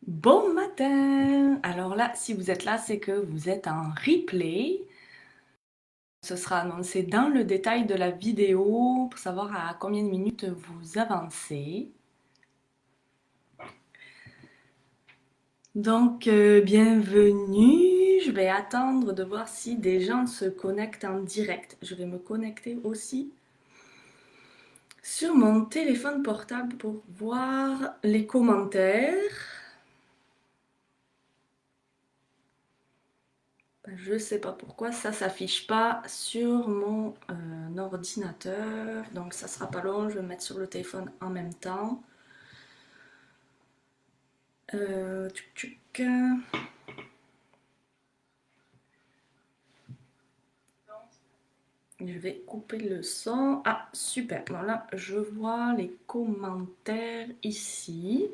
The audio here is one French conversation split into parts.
Bon matin! Alors là, si vous êtes là, c'est que vous êtes en replay. Ce sera annoncé dans le détail de la vidéo pour savoir à combien de minutes vous avancez. Donc, bienvenue. Je vais attendre de voir si des gens se connectent en direct. Je vais me connecter aussi sur mon téléphone portable pour voir les commentaires. Je sais pas pourquoi ça s'affiche pas sur mon ordinateur, donc ça sera pas long, je vais me mettre sur le téléphone en même temps. Tchouk, tchouk. Je vais couper le son. Ah, super. Voilà, je vois les commentaires ici.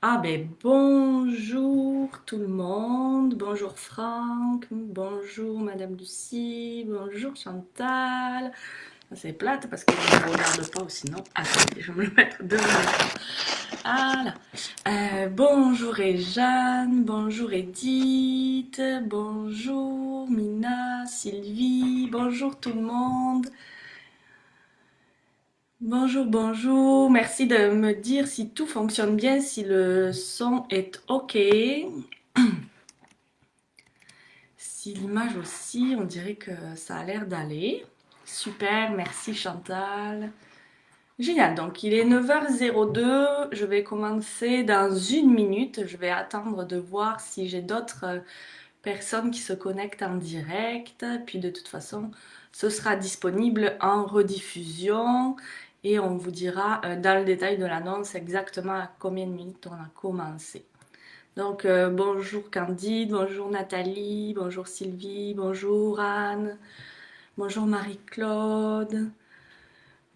Ah ben bonjour tout le monde, bonjour Franck, bonjour Madame Lucie, bonjour Chantal. C'est plate parce que je ne regarde pas ou sinon. Attendez, je vais me le mettre devant l'écran. Voilà. Bonjour Jeanne, bonjour Edith, bonjour Mina, Sylvie, bonjour tout le monde. Bonjour, bonjour. Merci de me dire si tout fonctionne bien, si le son est OK. Si l'image aussi, on dirait que ça a l'air d'aller. Super, merci Chantal. Génial, donc il est 9h02, je vais commencer dans une minute. Je vais attendre de voir si j'ai d'autres personnes qui se connectent en direct. Puis de toute façon, ce sera disponible en rediffusion et on vous dira dans le détail de l'annonce exactement à combien de minutes on a commencé. Donc bonjour Candide, bonjour Nathalie, bonjour Sylvie, bonjour Anne, bonjour Marie-Claude.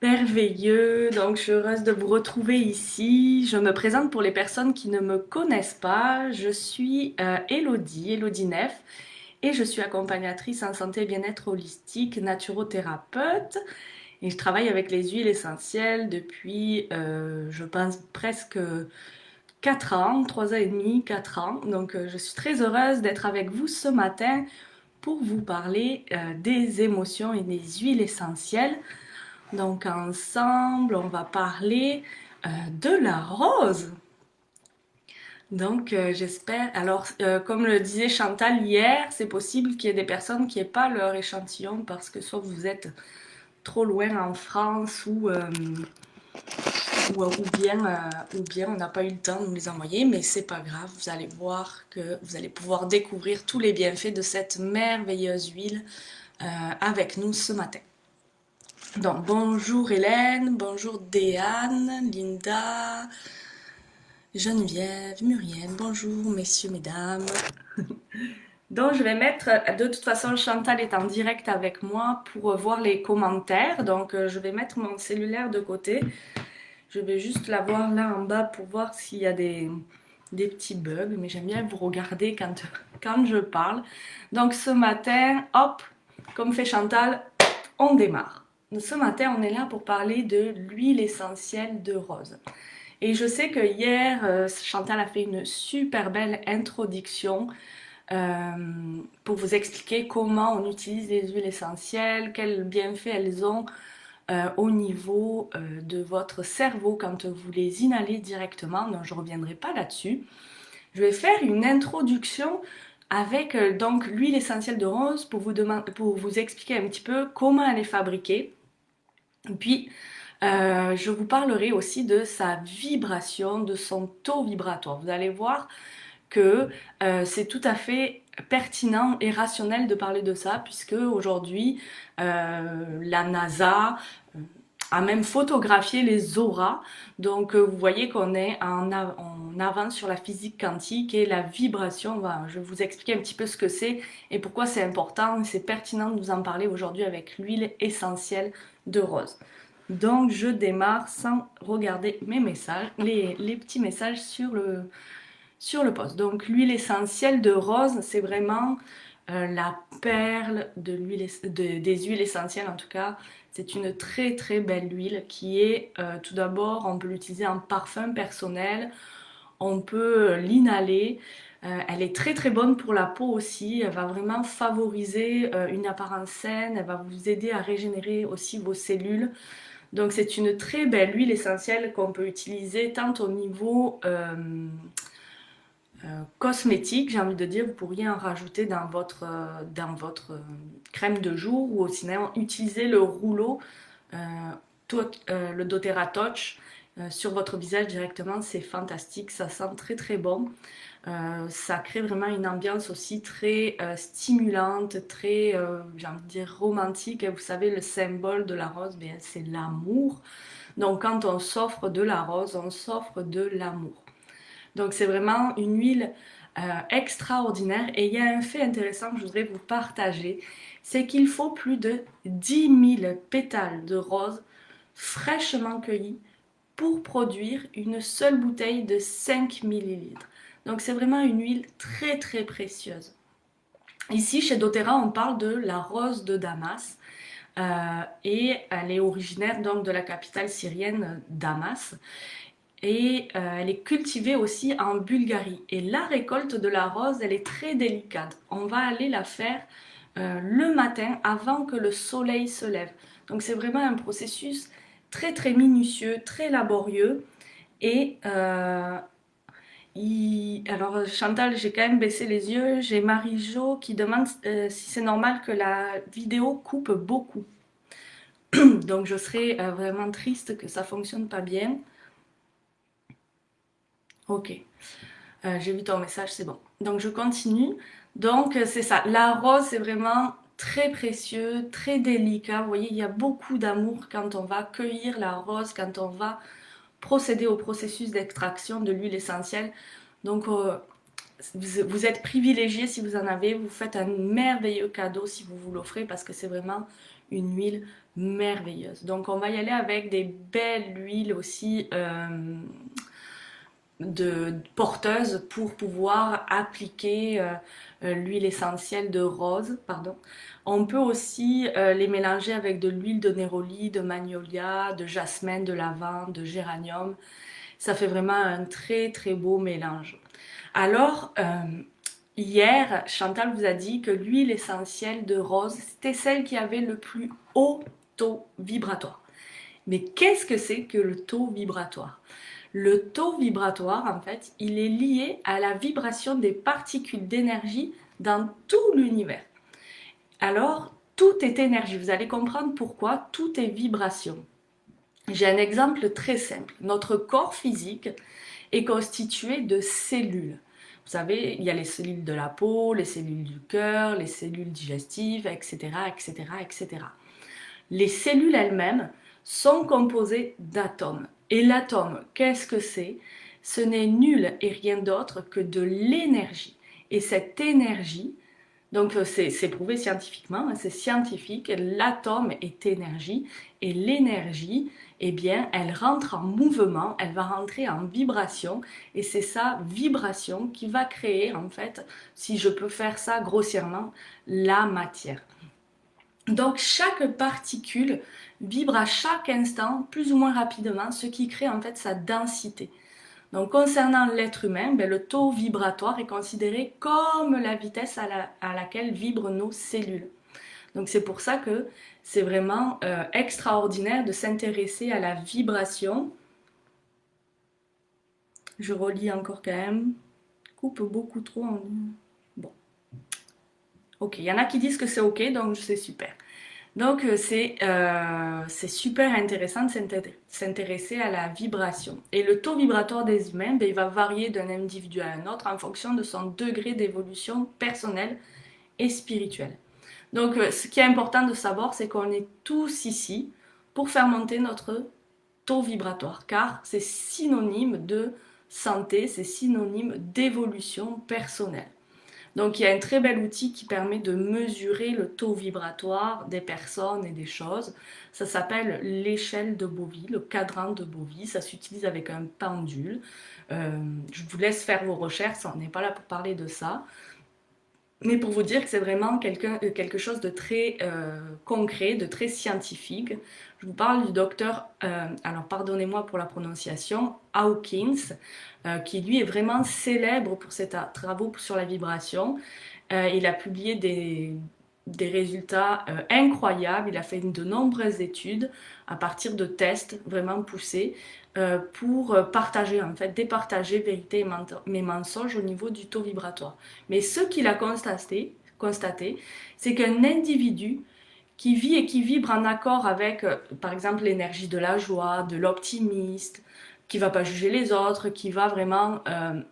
Merveilleux, donc je suis heureuse de vous retrouver ici. Je me présente pour les personnes qui ne me connaissent pas. Je suis Elodie Neff et je suis accompagnatrice en santé et bien-être holistique, naturothérapeute. Et je travaille avec les huiles essentielles depuis, je pense, presque 4 ans, 3 ans et demi, 4 ans. Donc je suis très heureuse d'être avec vous ce matin pour vous parler des émotions et des huiles essentielles. Donc ensemble, on va parler de la rose. Donc j'espère, alors comme le disait Chantal hier, c'est possible qu'il y ait des personnes qui n'aient pas leur échantillon parce que soit vous êtes trop loin en France ou bien on n'a pas eu le temps de nous les envoyer, mais c'est pas grave, vous allez voir que vous allez pouvoir découvrir tous les bienfaits de cette merveilleuse huile avec nous ce matin. Donc bonjour Hélène, bonjour Déane, Linda, Geneviève, Muriel, bonjour messieurs, mesdames. Donc je vais mettre, de toute façon Chantal est en direct avec moi pour voir les commentaires, donc je vais mettre mon cellulaire de côté. Je vais juste la voir là en bas pour voir s'il y a des petits bugs, mais j'aime bien vous regarder quand je parle. Donc ce matin, hop, comme fait Chantal, on démarre. Ce matin, on est là pour parler de l'huile essentielle de rose. Et je sais que hier, Chantal a fait une super belle introduction pour vous expliquer comment on utilise les huiles essentielles, quels bienfaits elles ont au niveau de votre cerveau quand vous les inhalez directement. Donc je ne reviendrai pas là-dessus. Je vais faire une introduction avec donc l'huile essentielle de rose pour pour vous expliquer un petit peu comment elle est fabriquée. Puis, je vous parlerai aussi de sa vibration, de son taux vibratoire. Vous allez voir que c'est tout à fait pertinent et rationnel de parler de ça, puisque aujourd'hui, la NASA a même photographié les auras. Donc, vous voyez qu'on est en avance sur la physique quantique et la vibration. Voilà, je vais vous expliquer un petit peu ce que c'est et pourquoi c'est important. C'est pertinent de vous en parler aujourd'hui avec l'huile essentielle de rose. Donc je démarre sans regarder mes messages, les petits messages sur le post. Donc l'huile essentielle de rose, c'est vraiment la perle des huiles essentielles en tout cas. C'est une très très belle huile qui est tout d'abord, on peut l'utiliser en parfum personnel, on peut l'inhaler. Elle est très très bonne pour la peau aussi, elle va vraiment favoriser une apparence saine, elle va vous aider à régénérer aussi vos cellules. Donc c'est une très belle huile essentielle qu'on peut utiliser tant au niveau cosmétique, j'ai envie de dire, vous pourriez en rajouter dans votre crème de jour ou sinon utiliser le rouleau, le doTERRA Touch sur votre visage directement, c'est fantastique, ça sent très très bon. Ça crée vraiment une ambiance aussi très stimulante, très, j'ai envie de dire, romantique. Et vous savez, le symbole de la rose, bien, c'est l'amour. Donc quand on s'offre de la rose, on s'offre de l'amour. Donc c'est vraiment une huile extraordinaire. Et il y a un fait intéressant que je voudrais vous partager, c'est qu'il faut plus de 10 000 pétales de rose fraîchement cueillis pour produire une seule bouteille de 5 millilitres. Donc c'est vraiment une huile très très précieuse. Ici chez doTERRA on parle de la rose de Damas et elle est originaire donc de la capitale syrienne Damas et elle est cultivée aussi en Bulgarie. Et la récolte de la rose elle est très délicate. On va aller la faire le matin avant que le soleil se lève. Donc c'est vraiment un processus très très minutieux, très laborieux et alors Chantal, j'ai quand même baissé les yeux. J'ai Marie-Jo qui demande si c'est normal que la vidéo coupe beaucoup. Donc je serais vraiment triste que ça fonctionne pas bien. Ok, j'ai vu ton message, c'est bon. Donc je continue. Donc c'est ça. La rose, c'est vraiment très précieux, très délicat. Vous voyez, il y a beaucoup d'amour quand on va cueillir la rose, quand on va procéder au processus d'extraction de l'huile essentielle. Donc vous êtes privilégié si vous en avez, vous faites un merveilleux cadeau si vous vous l'offrez parce que c'est vraiment une huile merveilleuse. Donc on va y aller avec des belles huiles aussi porteuses pour pouvoir appliquer l'huile essentielle de rose, pardon. On peut aussi les mélanger avec de l'huile de néroli, de magnolia, de jasmin, de lavande, de géranium. Ça fait vraiment un très très beau mélange. Alors, hier, Chantal vous a dit que l'huile essentielle de rose, c'était celle qui avait le plus haut taux vibratoire. Mais qu'est-ce que c'est que le taux vibratoire? Le taux vibratoire, en fait, il est lié à la vibration des particules d'énergie dans tout l'univers. Alors, tout est énergie. Vous allez comprendre pourquoi tout est vibration. J'ai un exemple très simple. Notre corps physique est constitué de cellules. Vous savez, il y a les cellules de la peau, les cellules du cœur, les cellules digestives, etc., etc., etc. Les cellules elles-mêmes sont composées d'atomes. Et l'atome, qu'est-ce que c'est? Ce n'est nul et rien d'autre que de l'énergie. Et cette énergie, donc c'est prouvé scientifiquement, c'est scientifique, l'atome est énergie et l'énergie, eh bien, elle rentre en mouvement, elle va rentrer en vibration et c'est sa vibration qui va créer, en fait, si je peux faire ça grossièrement, la matière. Donc chaque particule vibre à chaque instant, plus ou moins rapidement, ce qui crée en fait sa densité. Donc concernant l'être humain, le taux vibratoire est considéré comme la vitesse à laquelle vibrent nos cellules. Donc c'est pour ça que c'est vraiment extraordinaire de s'intéresser à la vibration. Je relis encore quand même. Coupe beaucoup trop en... Bon. Ok, il y en a qui disent que c'est ok, donc c'est super. Donc c'est super intéressant de s'intéresser à la vibration. Et le taux vibratoire des humains, il va varier d'un individu à un autre en fonction de son degré d'évolution personnelle et spirituelle. Donc ce qui est important de savoir, c'est qu'on est tous ici pour faire monter notre taux vibratoire, car c'est synonyme de santé, c'est synonyme d'évolution personnelle. Donc il y a un très bel outil qui permet de mesurer le taux vibratoire des personnes et des choses. Ça s'appelle l'échelle de Bovie, le cadran de Bovie. Ça s'utilise avec un pendule. Je vous laisse faire vos recherches, on n'est pas là pour parler de ça. Mais pour vous dire que c'est vraiment quelque chose de très concret, de très scientifique. Je vous parle du docteur, alors pardonnez-moi pour la prononciation, Hawkins, qui lui est vraiment célèbre pour ses travaux sur la vibration. Il a publié des résultats incroyables. Il a fait de nombreuses études à partir de tests vraiment poussés pour partager, en fait, départager vérité et mensonges au niveau du taux vibratoire. Mais ce qu'il a constaté, c'est qu'un individu qui vit et qui vibre en accord avec, par exemple, l'énergie de la joie, de l'optimiste, qui va pas juger les autres, qui va vraiment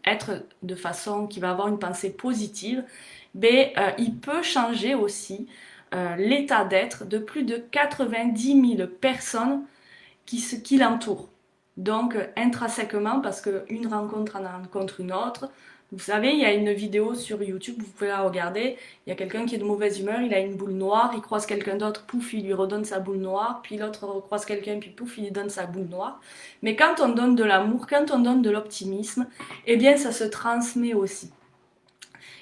être de façon, qui va avoir une pensée positive, ben, il peut changer aussi l'état d'être de plus de 90 000 personnes qui l'entourent. Donc, intrinsèquement, parce qu'une rencontre en rencontre une autre. Vous savez, il y a une vidéo sur YouTube, vous pouvez la regarder. Il y a quelqu'un qui est de mauvaise humeur, il a une boule noire, il croise quelqu'un d'autre, pouf, il lui redonne sa boule noire, puis l'autre croise quelqu'un, puis pouf, il lui donne sa boule noire. Mais quand on donne de l'amour, quand on donne de l'optimisme, eh bien, ça se transmet aussi.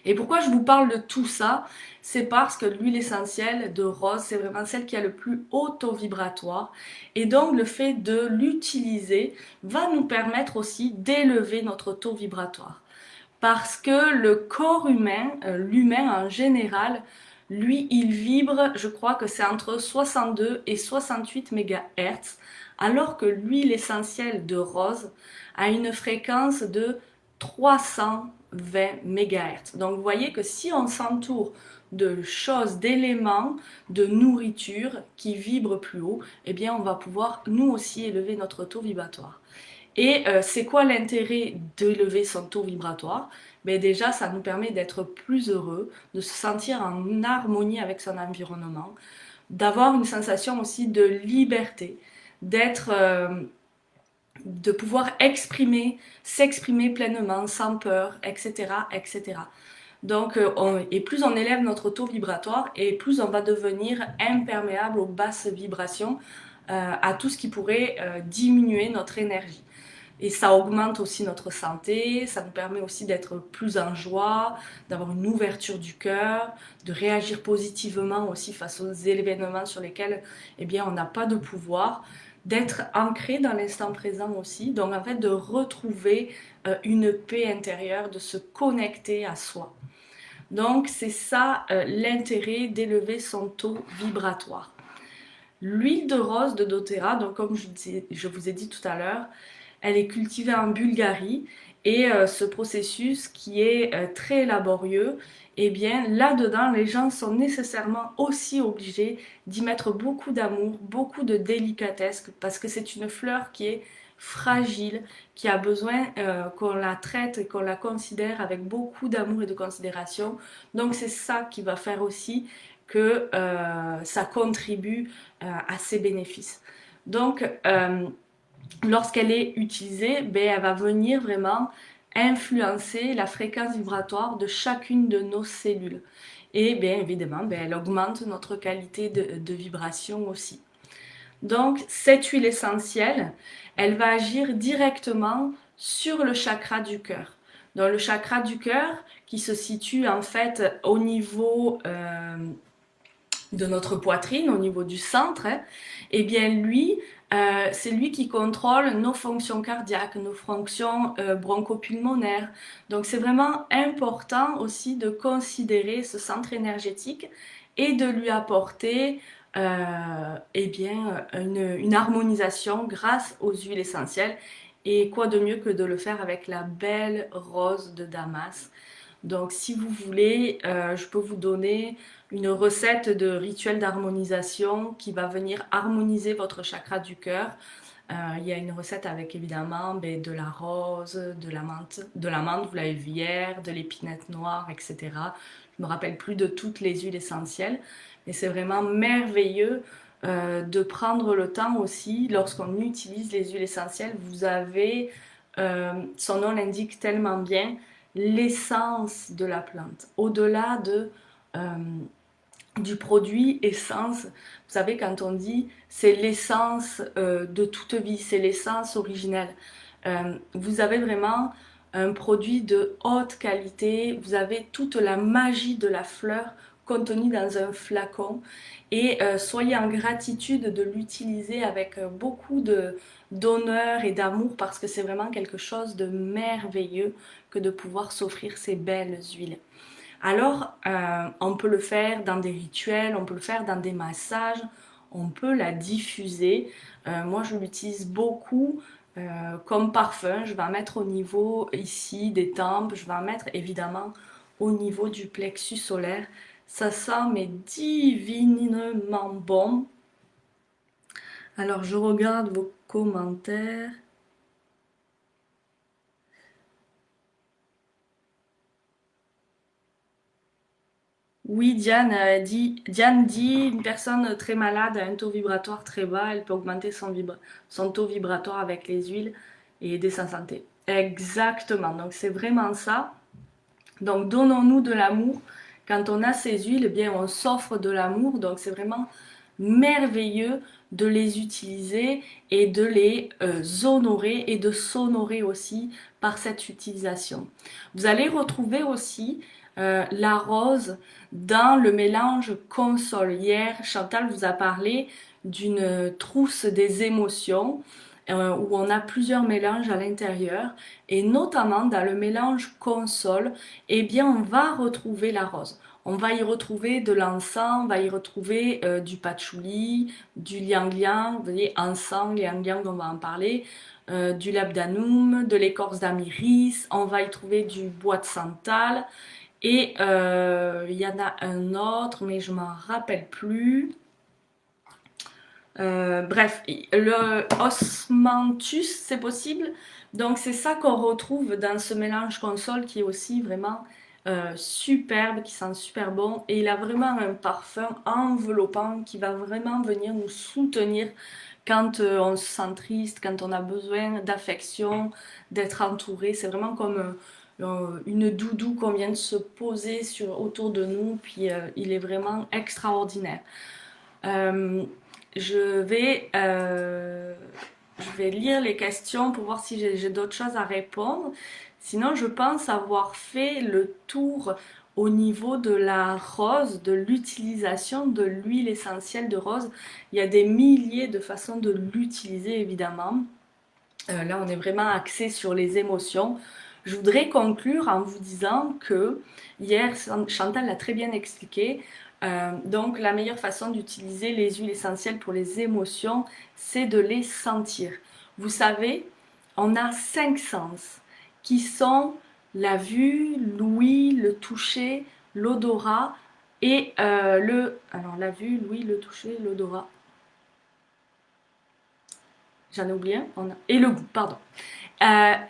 Et pourquoi je vous parle de tout ça? C'est parce que l'huile essentielle de rose, c'est vraiment celle qui a le plus haut taux vibratoire. Et donc, le fait de l'utiliser va nous permettre aussi d'élever notre taux vibratoire. Parce que le corps humain, l'humain en général, lui, il vibre, je crois que c'est entre 62 et 68 MHz, alors que l'huile essentielle de rose a une fréquence de 320 MHz. Donc vous voyez que si on s'entoure de choses, d'éléments, de nourriture qui vibrent plus haut, eh bien on va pouvoir nous aussi élever notre taux vibratoire. Et c'est quoi l'intérêt d'élever son taux vibratoire? Ben déjà, ça nous permet d'être plus heureux, de se sentir en harmonie avec son environnement, d'avoir une sensation aussi de liberté, d'être, de pouvoir s'exprimer pleinement, sans peur, etc., etc. Donc, et plus on élève notre taux vibratoire, et plus on va devenir imperméable aux basses vibrations, à tout ce qui pourrait diminuer notre énergie. Et ça augmente aussi notre santé, ça nous permet aussi d'être plus en joie, d'avoir une ouverture du cœur, de réagir positivement aussi face aux événements sur lesquels eh bien, on n'a pas de pouvoir, d'être ancré dans l'instant présent aussi, donc en fait de retrouver une paix intérieure, de se connecter à soi. Donc c'est ça l'intérêt d'élever son taux vibratoire. L'huile de rose de doTERRA, donc comme je vous ai dit tout à l'heure, elle est cultivée en Bulgarie et ce processus qui est très laborieux, eh bien là-dedans, les gens sont nécessairement aussi obligés d'y mettre beaucoup d'amour, beaucoup de délicatesse, parce que c'est une fleur qui est fragile, qui a besoin qu'on la traite et qu'on la considère avec beaucoup d'amour et de considération. Donc c'est ça qui va faire aussi que ça contribue à ses bénéfices. Donc, lorsqu'elle est utilisée, ben, elle va venir vraiment influencer la fréquence vibratoire de chacune de nos cellules. Et bien évidemment, ben, elle augmente notre qualité de vibration aussi. Donc, cette huile essentielle, elle va agir directement sur le chakra du cœur. Donc, le chakra du cœur qui se situe en fait au niveau de notre poitrine, au niveau du centre, hein, eh bien lui, c'est lui qui contrôle nos fonctions cardiaques, nos fonctions bronchopulmonaires. Donc c'est vraiment important aussi de considérer ce centre énergétique et de lui apporter eh bien, une harmonisation grâce aux huiles essentielles. Et quoi de mieux que de le faire avec la belle rose de Damas. Donc si vous voulez, je peux vous donner une recette de rituel d'harmonisation qui va venir harmoniser votre chakra du cœur. Il y a une recette avec évidemment de la rose, de la menthe, vous l'avez vu hier, de l'épinette noire, etc. Je me rappelle plus de toutes les huiles essentielles, mais c'est vraiment merveilleux de prendre le temps aussi, lorsqu'on utilise les huiles essentielles, vous avez, son nom l'indique tellement bien, l'essence de la plante. Au-delà du produit essence, vous savez quand on dit c'est l'essence de toute vie, c'est l'essence originelle. Vous avez vraiment un produit de haute qualité. Vous avez toute la magie de la fleur contenue dans un flacon et soyez en gratitude de l'utiliser avec beaucoup d'honneur et d'amour parce que c'est vraiment quelque chose de merveilleux que de pouvoir s'offrir ces belles huiles. Alors, on peut le faire dans des rituels, on peut le faire dans des massages, on peut la diffuser. Moi, je l'utilise beaucoup comme parfum. Je vais en mettre au niveau ici des tempes, je vais en mettre évidemment au niveau du plexus solaire. Ça sent mais divinement bon. Alors, je regarde vos commentaires. Oui, Diane dit une personne très malade a un taux vibratoire très bas, elle peut augmenter son taux vibratoire avec les huiles et aider sa santé. Exactement, donc c'est vraiment ça. Donc donnons-nous de l'amour. Quand on a ces huiles, eh bien on s'offre de l'amour, donc c'est vraiment merveilleux de les utiliser et de les honorer et de s'honorer aussi par cette utilisation. Vous allez retrouver aussi la rose dans le mélange console. Hier, Chantal vous a parlé d'une trousse des émotions où on a plusieurs mélanges à l'intérieur et notamment dans le mélange console, eh bien on va retrouver la rose. On va y retrouver de l'encens, on va y retrouver du patchouli, du liang-liang, vous voyez, encens, liang-liang, on va en parler, du labdanum, de l'écorce d'amiris, on va y trouver du bois de santal, et il y en a un autre, mais je m'en rappelle plus. Bref, le osmanthus, c'est possible. Donc c'est ça qu'on retrouve dans ce mélange console qui est aussi vraiment superbe, qui sent super bon. Et il a vraiment un parfum enveloppant qui va vraiment venir nous soutenir quand on se sent triste, quand on a besoin d'affection, d'être entouré. C'est vraiment comme une doudou qu'on vient de se poser autour de nous. Puis il est vraiment extraordinaire. Euh, je vais, euh, je vais lire les questions pour voir si j'ai d'autres choses à répondre. Sinon, je pense avoir fait le tour au niveau de la rose, de l'utilisation de l'huile essentielle de rose. Il y a des milliers de façons de l'utiliser, évidemment. Là, on est vraiment axé sur les émotions. Je voudrais conclure en vous disant que hier, Chantal l'a très bien expliqué. Donc, la meilleure façon d'utiliser les huiles essentielles pour les émotions, c'est de les sentir. Vous savez, on a 5 sens qui sont la vue, l'ouïe, le toucher, l'odorat et alors la vue, l'ouïe, le toucher, l'odorat. J'en ai oublié un. Et le goût, pardon.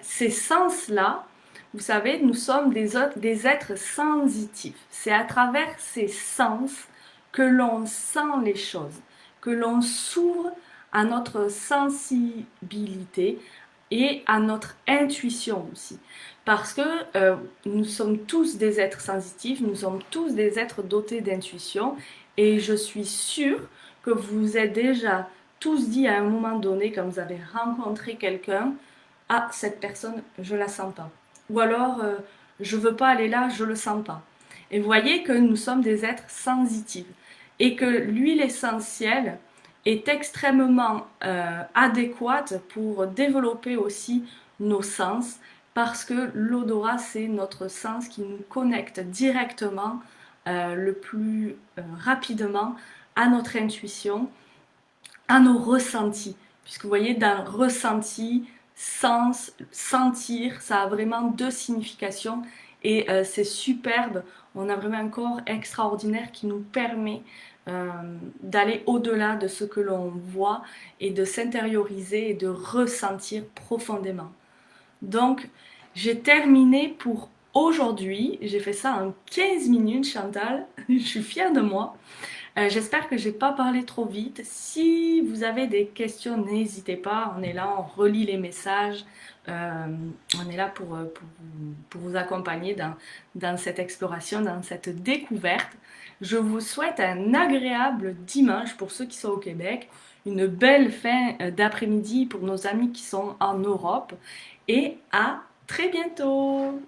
Ces sens-là, vous savez, nous sommes des êtres sensitifs. C'est à travers ces sens que l'on sent les choses, que l'on s'ouvre à notre sensibilité et à notre intuition aussi. Parce que nous sommes tous des êtres sensitifs, nous sommes tous des êtres dotés d'intuition et je suis sûre que vous êtes déjà tous dit à un moment donné, quand vous avez rencontré quelqu'un, ah, cette personne, je la sens pas. Ou alors, je veux pas aller là, je le sens pas. Et vous voyez que nous sommes des êtres sensitifs et que l'huile essentielle est extrêmement adéquate pour développer aussi nos sens parce que l'odorat, c'est notre sens qui nous connecte directement le plus rapidement à notre intuition, à nos ressentis. Puisque vous voyez, dans ressenti, sens, sentir, ça a vraiment deux significations et c'est superbe. On a vraiment un corps extraordinaire qui nous permet d'aller au-delà de ce que l'on voit et de s'intérioriser et de ressentir profondément. Donc, j'ai terminé pour aujourd'hui. J'ai fait ça en 15 minutes, Chantal. Je suis fière de moi. J'espère que j'ai pas parlé trop vite. Si vous avez des questions, n'hésitez pas. On est là, on relit les messages. On est là pour vous accompagner dans cette exploration, dans cette découverte. Je vous souhaite un agréable dimanche pour ceux qui sont au Québec, une belle fin d'après-midi pour nos amis qui sont en Europe et à très bientôt.